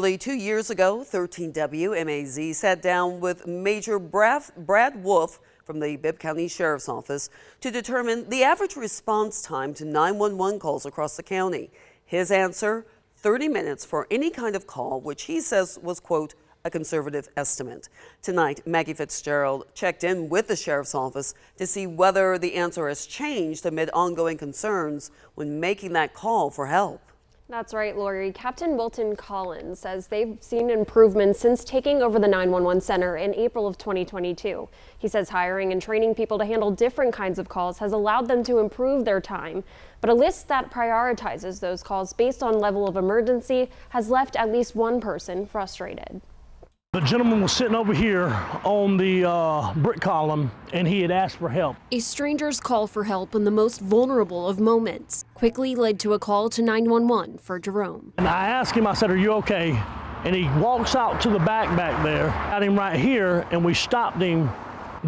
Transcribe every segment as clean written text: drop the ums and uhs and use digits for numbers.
Nearly 2 years ago, 13 WMAZ sat down with Major Brad Wolf from the Bibb County Sheriff's Office to determine the average response time to 911 calls across the county. His answer, 30 minutes for any kind of call, which he says was, quote, a conservative estimate. Tonight, Maggie Fitzgerald checked in with the Sheriff's Office to see whether the answer has changed amid ongoing concerns when making that call for help. That's right, Lori. Captain Wilton Collins says they've seen improvements since taking over the 911 center in April of 2022. He says hiring and training people to handle different kinds of calls has allowed them to improve their time. But a list that prioritizes those calls based on level of emergency has left at least one person frustrated. The gentleman was sitting over here on the brick column, and he had asked for help. A stranger's call for help in the most vulnerable of moments quickly led to a call to 911 for Jerome. And I asked him, I said, "Are you okay?" And he walks out to the back there, got him right here, and we stopped him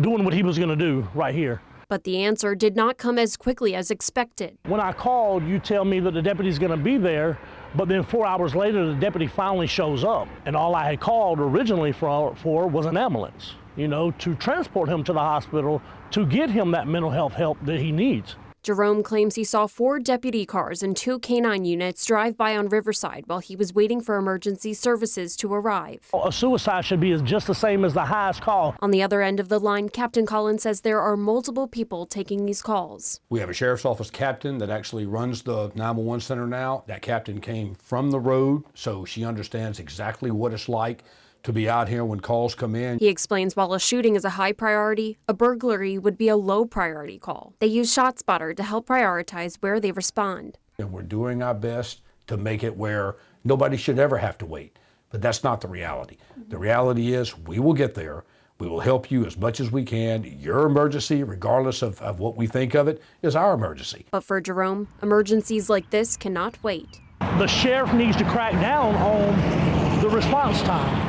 doing what he was going to do right here. But the answer did not come as quickly as expected. When I called, you tell me that the deputy's going to be there, but then 4 hours later, the deputy finally shows up. And all I had called originally for was an ambulance, to transport him to the hospital to get him that mental health help that he needs. Jerome claims he saw 4 deputy cars and 2 canine units drive by on Riverside while he was waiting for emergency services to arrive. A suicide should be just the same as the highest call. On the other end of the line, Captain Collins says there are multiple people taking these calls. We have a sheriff's office captain that actually runs the 911 center now. That captain came from the road, so she understands exactly what it's like to be out here when calls come in. He explains while a shooting is a high priority, a burglary would be a low priority call. They use ShotSpotter to help prioritize where they respond. And we're doing our best to make it where nobody should ever have to wait. But that's not the reality. The reality is we will get there. We will help you as much as we can. Your emergency, regardless of what we think of it, is our emergency. But for Jerome, emergencies like this cannot wait. The sheriff needs to crack down on the response time.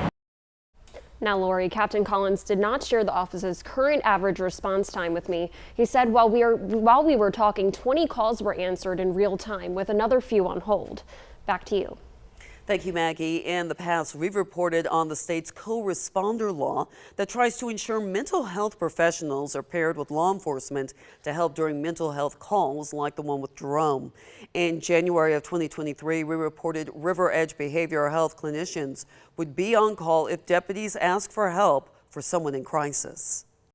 Now, Lori, Captain Collins did not share the office's current average response time with me. He said while we were talking, 20 calls were answered in real time with another few on hold. Back to you. Thank you, Maggie. In the past, we've reported on the state's co-responder law that tries to ensure mental health professionals are paired with law enforcement to help during mental health calls like the one with Jerome. In January of 2023, we reported River Edge behavioral health clinicians would be on call if deputies ask for help for someone in crisis.